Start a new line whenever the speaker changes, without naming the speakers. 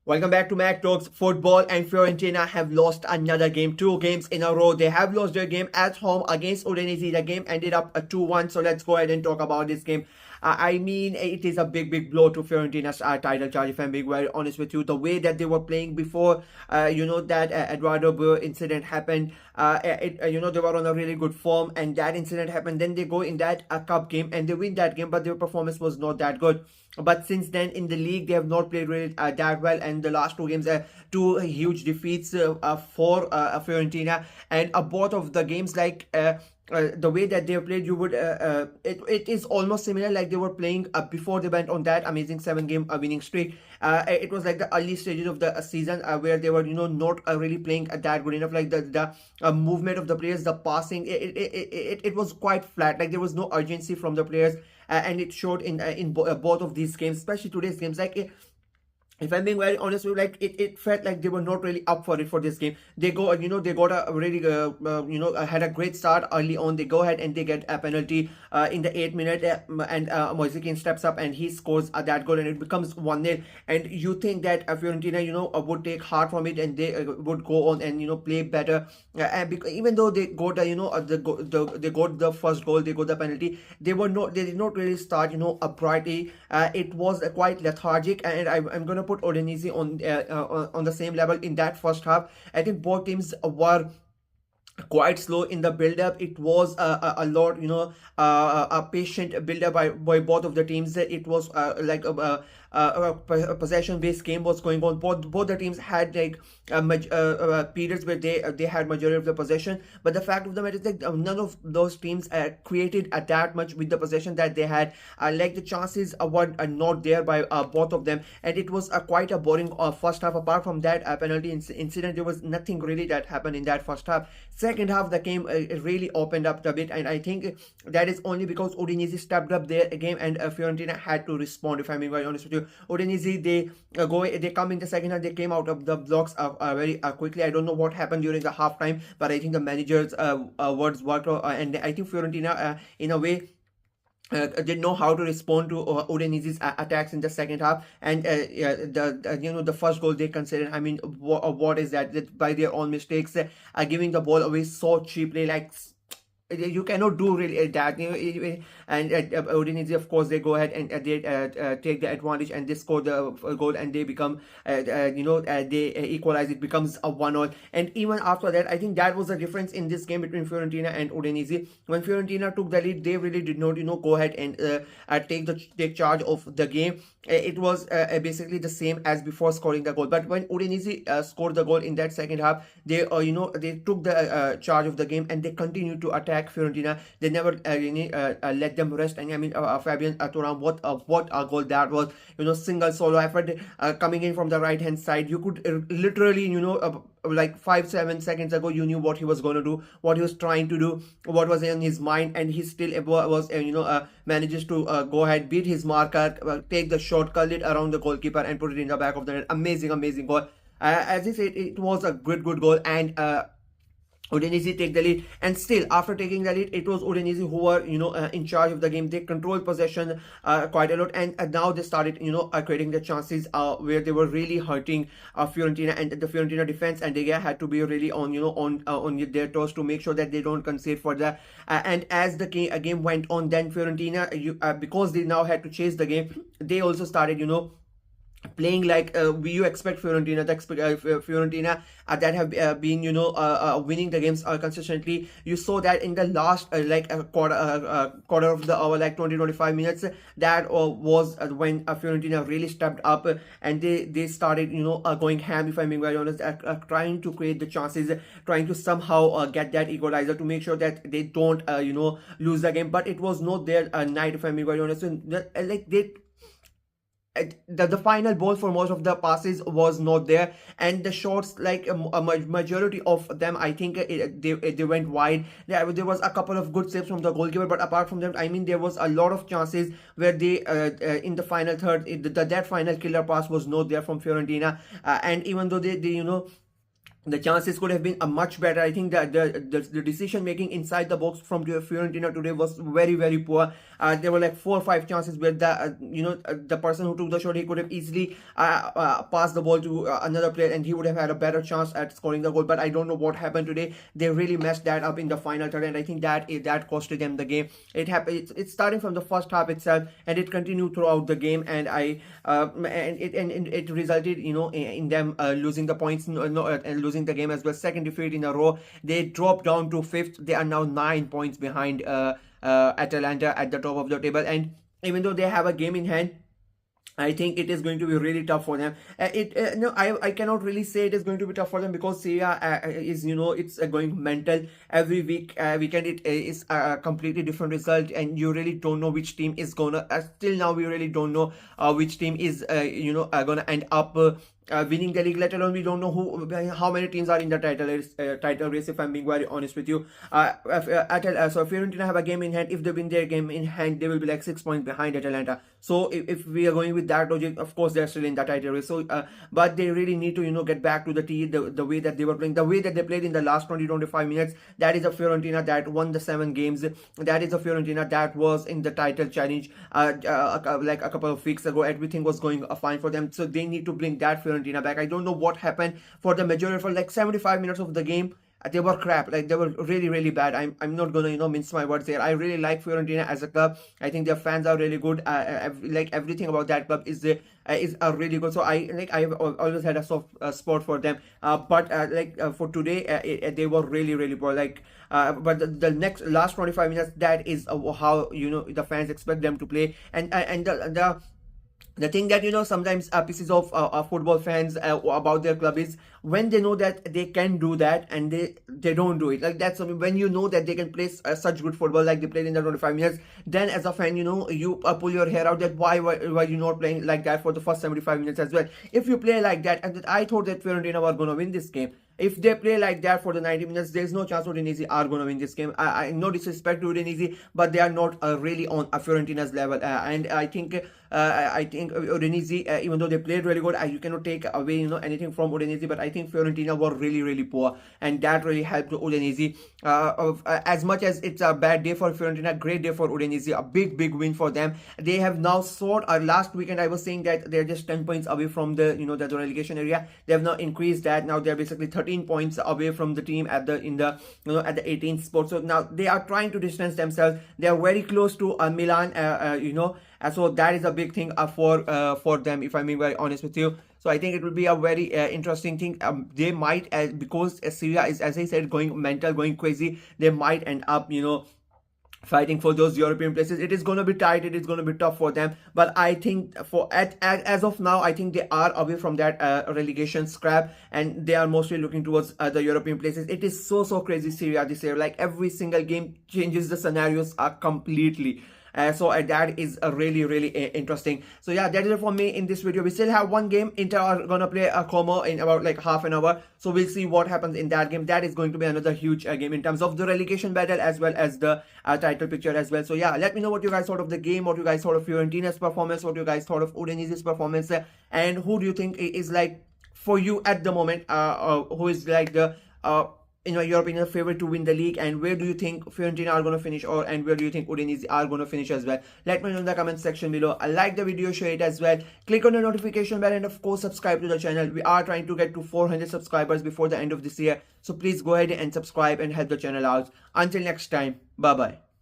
Welcome back to Mac Talks Football, and Fiorentina have lost another game, 2 games in a row. They have lost their game at home against Udinese. The game ended up 2-1, so let's go ahead and talk about this game. I mean, it is a big blow to Fiorentina's title charge, if I'm being very honest with you. The way that they were playing before, that Eduardo Burr incident happened, they were on a really good form, and that incident happened. Then they go in that cup game and they win that game, but their performance was not that good. But since then in the league they have not played really that well, and the last 2 games are two huge defeats for Fiorentina, and both of the games the way that they played, you would it is almost similar like they were playing before they went on that amazing 7 game winning streak. It was like the early stages of the season where they were not really playing that good enough. Like the movement of the players, the passing, it was quite flat. Like there was no urgency from the players, and it showed in both of these games, especially today's games. If I'm being very honest with you, like it felt like they were not really up for it for this game. They got a really had a great start early on. They go ahead and they get a penalty in the 8th minute, and Moisekin steps up and he scores that goal, and it becomes 1-0. And you think that Fiorentina would take heart from it, and they would go on and play better. Even though they got they got the first goal, they got the penalty. They did not really start uprightly. It was quite lethargic, and I'm gonna put Udinese on the same level in that first half. I think both teams were quite slow in the build-up. It was a lot, a patient build-up by both of the teams. It was a possession-based game was going on. Both the teams had periods where they had majority of the possession, but the fact of the matter is that none of those teams created that much with the possession that they had. Like the chances were not there by both of them, and it was quite a boring first half. Apart from that penalty incident, there was nothing really that happened in that first half. Second half, the game really opened up a bit, and I think that is only because Udinese stepped up their game, and Fiorentina had to respond. If I'm being very honest with you, Udinese, they come in the second half, they came out of the blocks very quickly. I don't know what happened during the halftime, but I think the manager's words worked, and I think Fiorentina in a way didn't know how to respond to Udinese's attacks in the second half. And the first goal they considered, I mean, what is that by their own mistakes, giving the ball away so cheaply. Like you cannot do really that, and Udinese, of course, they go ahead and they take the advantage, and they score the goal, and they become they equalize. It becomes a 1-1, and even after that, I think that was the difference in this game between Fiorentina and Udinese. When Fiorentina took the lead, they really did not go ahead and take charge of the game. It was basically the same as before scoring the goal. But when Udinese scored the goal in that second half, they they took the charge of the game, and they continued to attack Fiorentina. They never let them rest. And I mean, Fabian Thuram, what a goal that was! Single solo effort coming in from the right hand side. You could literally like 5-7 seconds ago, you knew what he was going to do, what he was trying to do, what was in his mind, and he still was manages to go ahead, beat his marker, take the shot, curl it around the goalkeeper, and put it in the back of the net. Amazing goal. As I said, it was a good goal, and Udinese take the lead, and still after taking the lead, it was Udinese who were in charge of the game. They controlled possession quite a lot, and now they started creating the chances where they were really hurting Fiorentina and the Fiorentina defense, and they had to be really on their toes to make sure that they don't concede further. And as the game went on, then Fiorentina, because they now had to chase the game, they also started playing like you expect Fiorentina. Fiorentina that have been winning the games consistently. You saw that in the last quarter of the hour, like 20-25 minutes. That was when Fiorentina really stepped up, and they started going ham, if I'm being very honest, trying to create the chances, trying to somehow get that equalizer to make sure that they don't lose the game. But it was not their night, if I'm being very honest. So, the final ball for most of the passes was not there, and the shots, like a majority of them, I think they went wide. There was a couple of good saves from the goalkeeper, but apart from that, I mean, there was a lot of chances where they in the final third, that final killer pass was not there from Fiorentina. And even though they the chances could have been a much better. I think that the decision making inside the box from Fiorentina today was very poor. There were like 4 or 5 chances where the person who took the shot, he could have easily passed the ball to another player, and he would have had a better chance at scoring the goal. But I don't know what happened today. They really messed that up in the final third, and I think that costed them the game. It happened. It's starting from the first half itself, and it continued throughout the game, and it resulted in them losing the points, and losing the game as well. Second defeat in a row. They dropped down to fifth. They are now 9 points behind Atalanta at the top of the table, and even though they have a game in hand, I think it is going to be really tough for them. No, I cannot really say it is going to be tough for them, because Syria is, it's going mental every weekend. It is a completely different result, and you really don't know which team is gonna. Still now, we really don't know which team is gonna end up winning the league. Let alone we don't know how many teams are in the title race. If I'm being very honest with you, so Fiorentina have a game in hand. If they win their game in hand, they will be like 6 points behind Atalanta. So if we are going with that logic, of course they're still in the title race. So but they really need to get back to the way that they were playing, the way that they played in the last 20-25 minutes. That is a Fiorentina that won the 7 games. That is a Fiorentina that was in the title challenge like a couple of weeks ago. Everything was going fine for them. So they need to bring that Fiorentina back. I don't know what happened for the majority, for like 75 minutes of the game. They were crap. Like, they were really bad. I'm not gonna mince my words here. I really like Fiorentina as a club. I think their fans are really good. Like, everything about that club is a really good. So I've always had a soft spot for them. But for today, they were really poor. But the last 25 minutes, that is how the fans expect them to play. And the thing that sometimes pieces of football fans about their club is when they know that they can do that, and they don't do it. Like, that's when you know that they can play such good football like they played in the 25 minutes, then as a fan you pull your hair out that why you not playing like that for the first 75 minutes as well. If you play like that, and I thought that Fiorentina were going to win this game. If they play like that for the 90 minutes, there's no chance Udinese are going to win this game. I no disrespect to Udinese, but they are not really on a Fiorentina's level. And I think Udinese, even though they played really good, you cannot take away anything from Udinese. But I think Fiorentina were really poor, and that really helped Udinese. As much as it's a bad day for Fiorentina, great day for Udinese. A big win for them. They have now soared. Last weekend I was saying that they're just 10 points away from the the relegation area. They have now increased that. Now they're basically 13 points away from the team at the 18th spot. So now they are trying to distance themselves. They are very close to Milan. So that is a big thing for them, if I'm being very honest with you. So I think it will be a very interesting thing. They might, because Syria is, as I said, going mental, going crazy, they might end up fighting for those European places. It is going to be tight. It is going to be tough for them. But I think as of now, I think they are away from that relegation scrap, and they are mostly looking towards the European places. It is so crazy Syria this year. Like, every single game changes the scenarios completely. So that is really interesting. So yeah, that is it for me in this video. We still have one game. Inter are gonna play a Como in about like half an hour, so we'll see what happens in that game. That is going to be another huge game in terms of the relegation battle as well as the title picture as well. So yeah, let me know what you guys thought of the game, what you guys thought of Fiorentina's performance, what you guys thought of Udinese's performance, and who do you think is, like, for you at the moment, who is like the in your opinion, favorite to win the league, and where do you think Fiorentina are going to finish, and where do you think Udinese are going to finish as well? Let me know in the comment section below. Like the video, share it as well, click on the notification bell, and of course subscribe to the channel. We are trying to get to 400 subscribers before the end of this year, so please go ahead and subscribe and help the channel out. Until next time, bye bye.